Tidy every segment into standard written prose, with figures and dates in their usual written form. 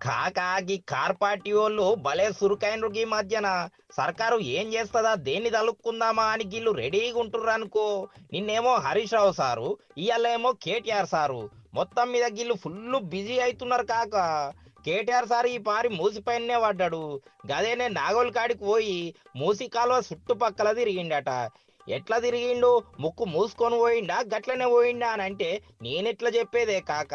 కాకాకి car party వాళ్ళు భలే సురుకైనరు ఈ మధ్యన. సర్కారు ఏం చేస్తుందా దేన్ని తలుక్కుందామా అని గీళ్ళు రెడీగా ఉంటుర్రు అనుకో. నిన్నేమో హరీష్ రావు సారు, ఇవాళ ఏమో కేటీఆర్ సారు. మొత్తం మీద గీళ్ళు ఫుల్ బిజీ అవుతున్నారు కాక. కేటీఆర్ సార్ ఈ పారి మూసిపైనే పడ్డాడు. గదేనే నాగోల్ కాడికి పోయి మూసి కాలువ చుట్టుపక్కల తిరిగిండట. ఎట్లా తిరిగిండు? ముక్కు మూసుకొని పోయిండా గట్లనే పోయిండా అని అంటే నేనెట్లా చెప్పేదే కాక.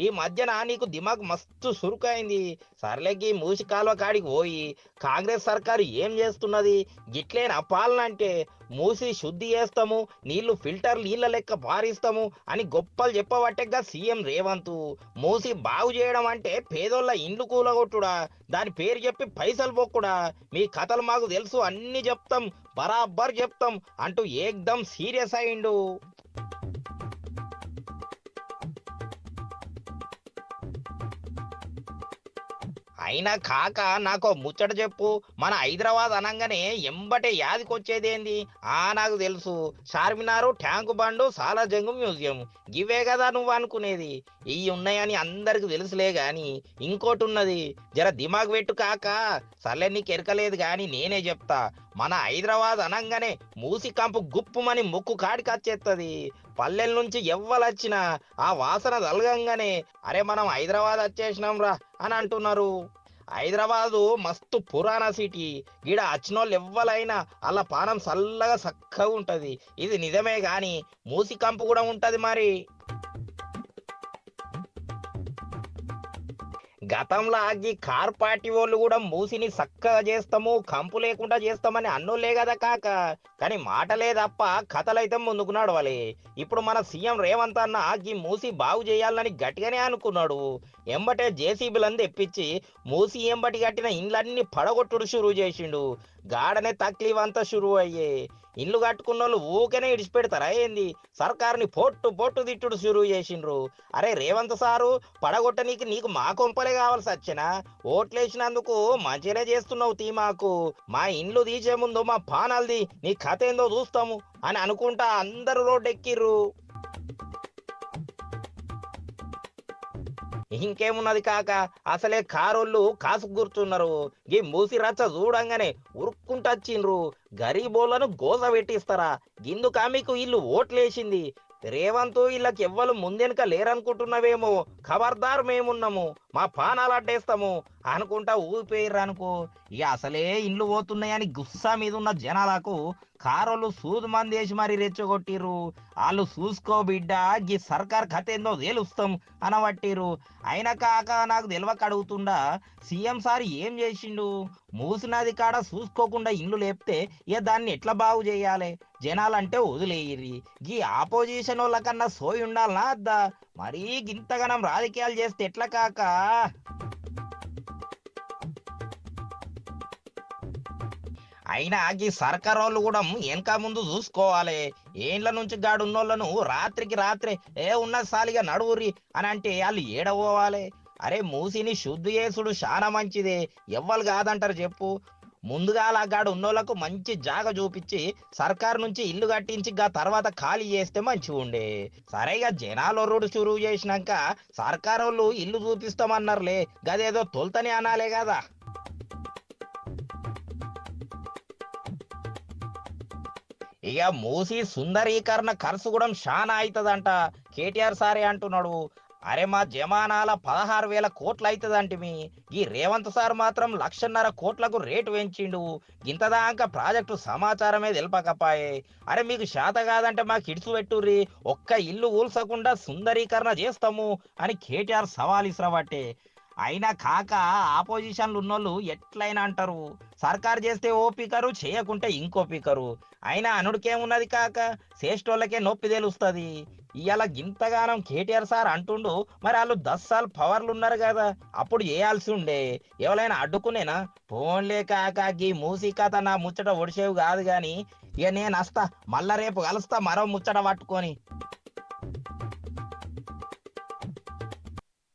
ఈ మధ్యన నీకు దిమాగ్ మస్తు సురుకైంది. సర్లేకి మూసి కాలువ కాడికి పోయి కాంగ్రెస్ సర్కారు ఏం చేస్తున్నది, గిట్లేనా పాలన అంటే, మూసి శుద్ధి చేస్తాము, నీళ్లు ఫిల్టర్ నీళ్ళ లెక్క పారిస్తాము అని గొప్పలు చెప్పబట్టేగా సీఎం రేవంత్. మూసి బాగు చేయడం అంటే పేదోళ్ళ ఇండ్లు కూలగొట్టుడా, దాని పేరు చెప్పి పైసలు పొక్కుడా. మీ కథలు మాకు తెలుసు, అన్ని చెప్తాం, బరాబర్ చెప్తాం అంటూ ఏకదం సీరియస్ అయిండు. అయినా కాక నాకు ముచ్చట చెప్పు. మన హైదరాబాద్ అనంగానే ఎంబటే యాదికొచ్చేదేంది? నాకు తెలుసు, చార్మినారు, ట్యాంకు బండు, సాలార్జంగ్ మ్యూజియం. గివే కదా నువ్వు అనుకునేది. ఇవి ఉన్నాయని అందరికి తెలుసులే గాని ఇంకోటి ఉన్నది, జర దిమాగ్ పెట్టు కాక. సర్లే నీకు ఎరకలేదు గాని నేనే చెప్తా. మన హైదరాబాద్ అనంగానే మూసి కంపు గుప్పుమని ముక్కు కాడికొచ్చేత్తది. పల్లెల నుంచి ఎవ్వలొచ్చినా ఆ వాసన తలగంగానే అరే మనం హైదరాబాద్ వచ్చేసినాం రా అని అంటున్నారు. హైదరాబాదు మస్తు పురాణ సిటీ. ఈడ వచ్చినోళ్ళు ఎవ్వలైనా అలా పానం చల్లగా చక్కగా ఉంటది. ఇది నిజమే గాని మూసి కంపు కూడా ఉంటది మరి. గతంలో ఆగి కార్ పార్టీ వాళ్ళు కూడా మూసిని చక్కగా చేస్తాము, కంపు లేకుండా చేస్తామని అన్నోళ్ళే కదా కాక. కానీ మాటలే తప్ప కథలైతే ముందుకు నడవాలి. ఇప్పుడు మన సీఎం రేవంత్ అన్న ఈ మూసి బాగు చేయాలని గట్టిగానే అనుకున్నాడు. ఎంబటే జేసీబీలను తెప్పించి మూసి ఎంబటి కట్టిన ఇండ్లన్నీ పడగొట్టుడు షురువు చేసిండు. గాడనే తక్లీఫ్ అంతా షురువు అయ్యే. ఇల్లు కట్టుకున్న వాళ్ళు ఊకనే ఇడిచిపెడతారా ఏంది? సర్కారుని పొట్టు పొట్టు తిట్టుడు షురువు చేసిండ్రు. అరే రేవంత్ సారు, పడగొట్టనీకి నీకు మా కొంపలే కావాల్సి వచ్చేనా? ఓట్లేసినందుకు మంచిగానే చేస్తున్నావు తీ మాకు. మా ఇండ్లు తీసే ముందు మా పానాలది నీ కథ ఏందో చూస్తాము అని అనుకుంటా అందరూ రోడ్డెక్కిర్రు. ఇంకేమున్నది కాక, అసలే కారోళ్ళు కాసు కూర్చున్నారు. ఈ మూసి రచ్చ చూడంగానే ఉరుక్కుంటొచ్చిండ్రు. గరీబోళ్లను గోస పెట్టిస్తారా? గిందుకా మీకు ఇల్లు ఓట్లేసింది? రేవంత్ వీళ్ళకి ఎవ్వరు ముందెనక లేరనుకుంటున్నావేమో. ఖబర్దార్, మేమున్నాము, మా పానాలు అడ్డేస్తాము అనుకుంటా ఊపిపోయిర్రు అనుకో. ఇక అసలే ఇండ్లు పోతున్నాయని గుస్సా మీద ఉన్న జనాలకు కారోళ్ళు సూదు మంది వేసి మరి రెచ్చగొట్టిర్రు. వాళ్ళు చూసుకో బిడ్డ, గీ సర్కార్ కథ ఏందో తేలుస్తాం అనబట్టిర్రు. అయినా కాక నాకు తెలియక అడుగుతుండా, సీఎం సార్ ఏం చేసిండు? మూసినది కాడ చూసుకోకుండా ఇండ్లు లేపితే ఇక దాన్ని ఎట్లా బాగు చేయాలి? జనాలంటే వదిలేయిర్రి. గీ ఆపోజిషన్ వాళ్ళకన్నా సోయి ఉండాలనా అద్దా? మరీ గింతగనం రాజకీయాలు చేస్తే ఎట్లా కాక. అయినా ఈ సర్కారోళ్ళు కూడా వెనక ముందు చూసుకోవాలి. ఏండ్ల నుంచి గాడున్నోళ్ళను రాత్రికి రాత్రే ఉన్న సాలిగా నడువురి అని అంటే వాళ్ళు ఏడపోవాలి. అరే మూసిని శుద్ధి చేసుడు చాలా మంచిదే, ఎవ్వరు కాదంటారు చెప్పు. ముందుగా గాడు ఉన్నోళ్ళకు మంచి జాగ చూపించి సర్కారు నుంచి ఇల్లు కట్టించి తర్వాత ఖాళీ చేస్తే మంచిగా ఉండే. సరేగా జనాలు రోడ్డు చురువు చేసినాక సర్కారోళ్ళు ఇల్లు చూపిస్తామన్నారులే, గదేదో తొలుతని అనాలే కదా. ఇక మూసి సుందరీకరణ ఖర్చు కూడా శానా అవుతుందంట. కేటీఆర్ సారే అంటున్నాడు. అరే మా జమానాల 16,000 కోట్లు అవుతుందంటిమి. ఈ రేవంత్ సార్ మాత్రం 1,50,000 కోట్లకు రేటు పెంచిండు. ఇంతదాకా ప్రాజెక్టు సమాచారమే తెలపకపాయే. అరే మీకు శాత కాదంటే మాకు ఇడుచు పెట్టుర్రి, ఒక్క ఇల్లు ఊల్సకుండా సుందరీకరణ చేస్తాము అని కేటీఆర్ సవాల్ ఇస్రబట్టే. అయినా కాక ఆపోజిషన్లు ఉన్నోళ్ళు ఎట్లయినా అంటారు. సర్కారు చేస్తే ఓ పీకరు, చేయకుంటే ఇంకో పీకరు. అయినా అనుడికేమున్నది కాక, చేసేటోళ్ళకే నొప్పి తెలుస్తుంది. ఇవాళ గింతగానం కేటీఆర్ సార్ అంటుండు, మరి వాళ్ళు 10 సార్లు పవర్లు ఉన్నారు కదా, అప్పుడు చేయాల్సి ఉండే. ఎవరైనా అడ్డుకునేనా? ఫోన్లే కాక గీ మూసీ కథ నా ముచ్చట ఒడిసేవు కాదు గాని, ఇక నేను వస్తా, మళ్ళా రేపు కలుస్తా మరో ముచ్చట పట్టుకొని.